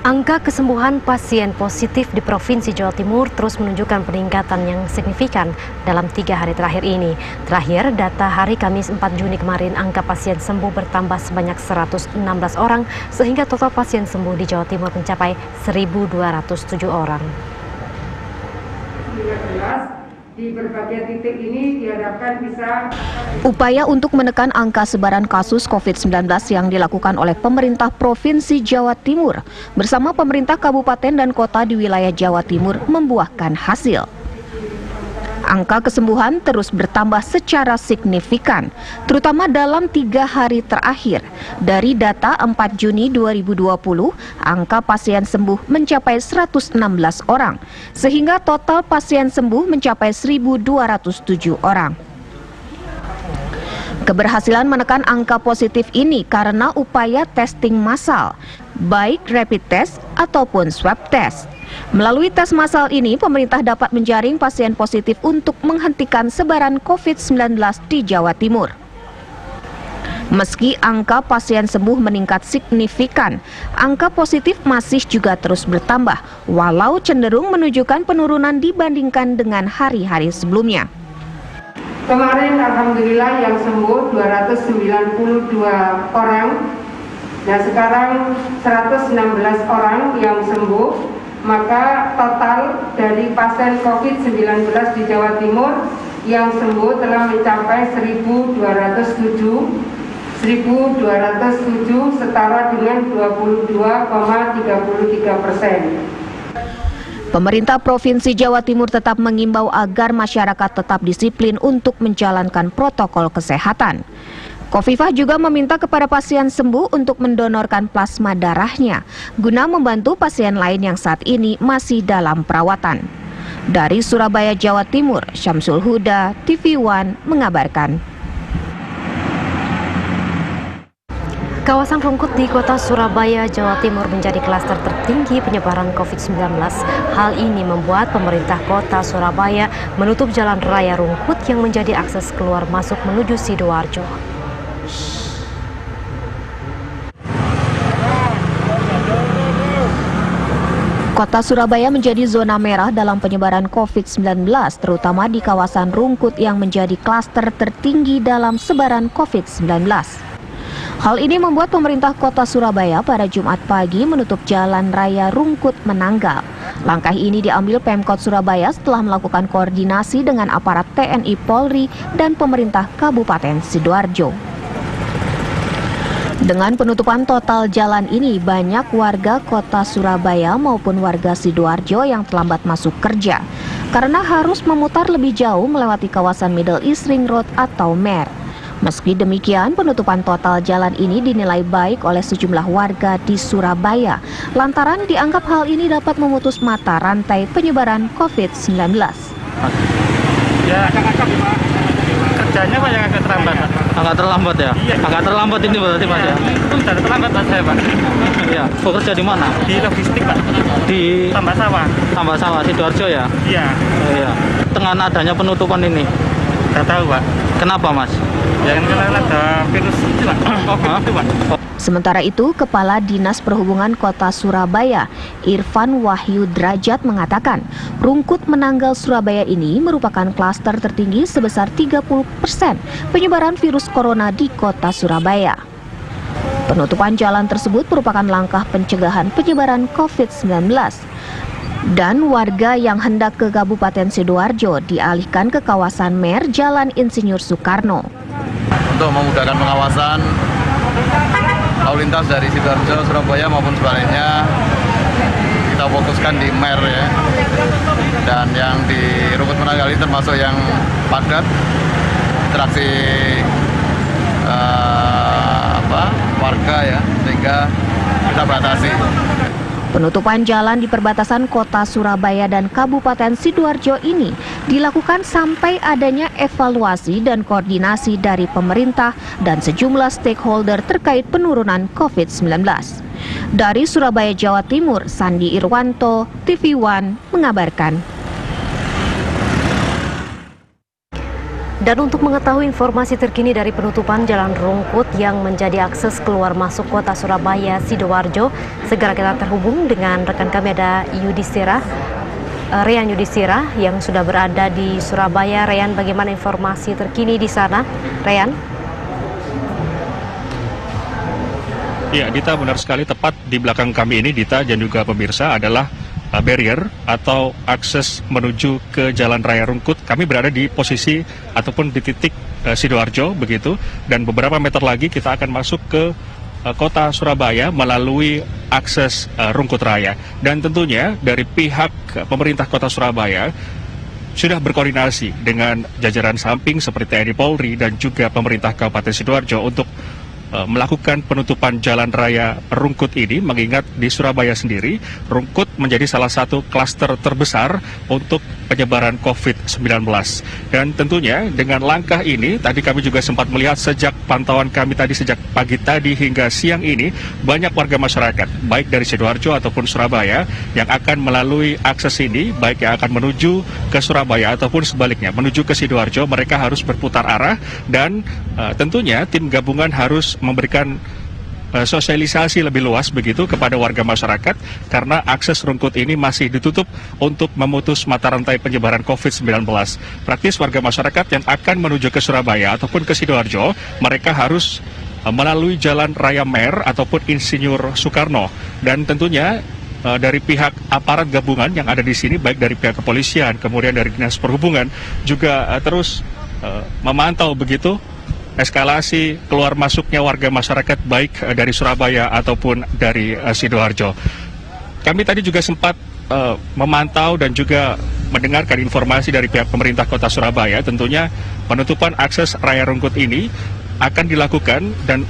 Angka kesembuhan pasien positif di Provinsi Jawa Timur terus menunjukkan peningkatan yang signifikan dalam 3 hari terakhir ini. Terakhir, data hari Kamis 4 Juni kemarin, angka pasien sembuh bertambah sebanyak 116 orang, sehingga total pasien sembuh di Jawa Timur mencapai 1.207 orang. Di berbagai titik ini diharapkan bisa. Upaya untuk menekan angka sebaran kasus COVID-19 yang dilakukan oleh pemerintah Provinsi Jawa Timur bersama pemerintah kabupaten dan kota di wilayah Jawa Timur membuahkan hasil. Angka kesembuhan terus bertambah secara signifikan, terutama dalam 3 hari terakhir. Dari data 4 Juni 2020, angka pasien sembuh mencapai 116 orang, sehingga total pasien sembuh mencapai 1.207 orang. Keberhasilan menekan angka positif ini karena upaya testing massal, baik rapid test ataupun swab test. Melalui tes massal ini, pemerintah dapat menjaring pasien positif untuk menghentikan sebaran COVID-19 di Jawa Timur. Meski angka pasien sembuh meningkat signifikan, angka positif masih juga terus bertambah, walau cenderung menunjukkan penurunan dibandingkan dengan hari-hari sebelumnya. Kemarin alhamdulillah yang sembuh 292 orang. Nah, sekarang 116 orang yang sembuh. Maka total dari pasien COVID-19 di Jawa Timur yang sembuh telah mencapai 1.207 setara dengan 22,33%. Pemerintah Provinsi Jawa Timur tetap mengimbau agar masyarakat tetap disiplin untuk menjalankan protokol kesehatan. Kofifah juga meminta kepada pasien sembuh untuk mendonorkan plasma darahnya guna membantu pasien lain yang saat ini masih dalam perawatan. Dari Surabaya, Jawa Timur, Syamsul Huda, TV One mengabarkan. Kawasan Rungkut di kota Surabaya, Jawa Timur menjadi klaster tertinggi penyebaran COVID-19. Hal ini membuat pemerintah kota Surabaya menutup jalan raya Rungkut yang menjadi akses keluar masuk menuju Sidoarjo. Kota Surabaya menjadi zona merah dalam penyebaran COVID-19, terutama di kawasan Rungkut yang menjadi klaster tertinggi dalam sebaran COVID-19. Hal ini membuat pemerintah kota Surabaya pada Jumat pagi menutup jalan raya Rungkut Menanggal. Langkah ini diambil Pemkot Surabaya setelah melakukan koordinasi dengan aparat TNI Polri dan pemerintah Kabupaten Sidoarjo. Dengan penutupan total jalan ini, banyak warga kota Surabaya maupun warga Sidoarjo yang terlambat masuk kerja karena harus memutar lebih jauh melewati kawasan Middle East Ring Road atau MER. Meski demikian, penutupan total jalan ini dinilai baik oleh sejumlah warga di Surabaya lantaran dianggap hal ini dapat memutus mata rantai penyebaran COVID-19. Ya, kerjanya Pak yang agak terlambat. Agak terlambat ya? Iya. Agak terlambat ini berarti Mas ya? Itu sudah terlambat Pak saya Pak. Iya. Bekerja di mana? Di logistik Pak. Di Tambak Sawah. Tambak Sawah, Sidoarjo ya? Iya. Oh, iya. Dengan adanya penutupan ini, Tidak tahu Pak. kenapa Mas? Ya kan ada virus itu Pak. COVID itu Pak. Sementara itu, Kepala Dinas Perhubungan Kota Surabaya, Irfan Wahyu Drajat mengatakan, Rungkut Menanggal Surabaya ini merupakan klaster tertinggi sebesar 30% penyebaran virus corona di Kota Surabaya. Penutupan jalan tersebut merupakan langkah pencegahan penyebaran COVID-19. Dan warga yang hendak ke Kabupaten Sidoarjo dialihkan ke kawasan MER Jalan Insinyur Soekarno. Untuk memudahkan pengawasan lalu lintas dari Sidoarjo, Surabaya maupun sebaliknya, kita fokuskan di MER ya. Dan yang di Rungkut Menanggal ini termasuk yang padat, interaksi warga ya, sehingga kita batasi. Penutupan jalan di perbatasan kota Surabaya dan Kabupaten Sidoarjo ini dilakukan sampai adanya evaluasi dan koordinasi dari pemerintah dan sejumlah stakeholder terkait penurunan COVID-19. Dari Surabaya, Jawa Timur, Sandi Irwanto, TV One mengabarkan. Dan untuk mengetahui informasi terkini dari penutupan Jalan Rungkut yang menjadi akses keluar masuk kota Surabaya Sidoarjo, segera kita terhubung dengan rekan kami ada Rian Yudhistira yang sudah berada di Surabaya. Rian, bagaimana informasi terkini di sana? Rian? Ya, Dita, benar sekali, tepat di belakang kami ini, Dita dan juga pemirsa, adalah barrier atau akses menuju ke Jalan Raya Rungkut. Kami berada di posisi ataupun di titik Sidoarjo begitu, dan beberapa meter lagi kita akan masuk ke kota Surabaya melalui akses Rungkut Raya. Dan tentunya dari pihak pemerintah kota Surabaya sudah berkoordinasi dengan jajaran samping seperti TNI Polri dan juga pemerintah Kabupaten Sidoarjo untuk melakukan penutupan Jalan Raya Rungkut ini, mengingat di Surabaya sendiri Rungkut menjadi salah satu klaster terbesar untuk penyebaran COVID-19. Dan tentunya dengan langkah ini, tadi kami juga sempat melihat sejak pantauan kami tadi sejak pagi tadi hingga siang ini, banyak warga masyarakat baik dari Sidoarjo ataupun Surabaya yang akan melalui akses ini, baik yang akan menuju ke Surabaya ataupun sebaliknya menuju ke Sidoarjo. Mereka harus berputar arah dan tentunya tim gabungan harus memberikan sosialisasi lebih luas begitu kepada warga masyarakat, karena akses Rungkut ini masih ditutup untuk memutus mata rantai penyebaran COVID-19. Praktis warga masyarakat yang akan menuju ke Surabaya ataupun ke Sidoarjo, mereka harus melalui Jalan Raya Mer ataupun Insinyur Soekarno. Dan tentunya dari pihak aparat gabungan yang ada di sini, baik dari pihak kepolisian, kemudian dari Dinas Perhubungan, juga terus memantau begitu eskalasi keluar masuknya warga masyarakat baik dari Surabaya ataupun dari Sidoarjo. Kami tadi juga sempat memantau dan juga mendengarkan informasi dari pihak pemerintah kota Surabaya. Tentunya penutupan akses Raya Rungkut ini akan dilakukan dan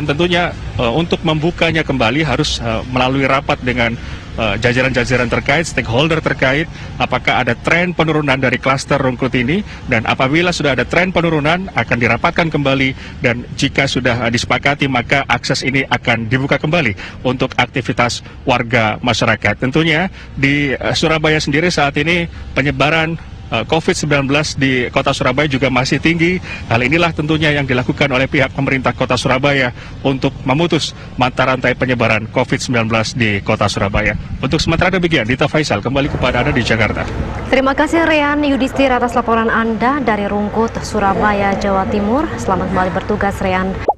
tentunya untuk membukanya kembali harus melalui rapat dengan jajaran-jajaran terkait, stakeholder terkait, apakah ada tren penurunan dari klaster Rungkut ini, dan apabila sudah ada tren penurunan akan dirapatkan kembali, dan jika sudah disepakati maka akses ini akan dibuka kembali untuk aktivitas warga masyarakat. Tentunya di Surabaya sendiri saat ini penyebaran COVID-19 di kota Surabaya juga masih tinggi. Hal inilah tentunya yang dilakukan oleh pihak pemerintah kota Surabaya untuk memutus mata rantai penyebaran COVID-19 di kota Surabaya. Untuk sementara demikian, Dita Faisal kembali kepada Anda di Jakarta. Terima kasih Rian Yudhistira atas laporan Anda dari Rungkut, Surabaya, Jawa Timur. Selamat kembali bertugas, Rian.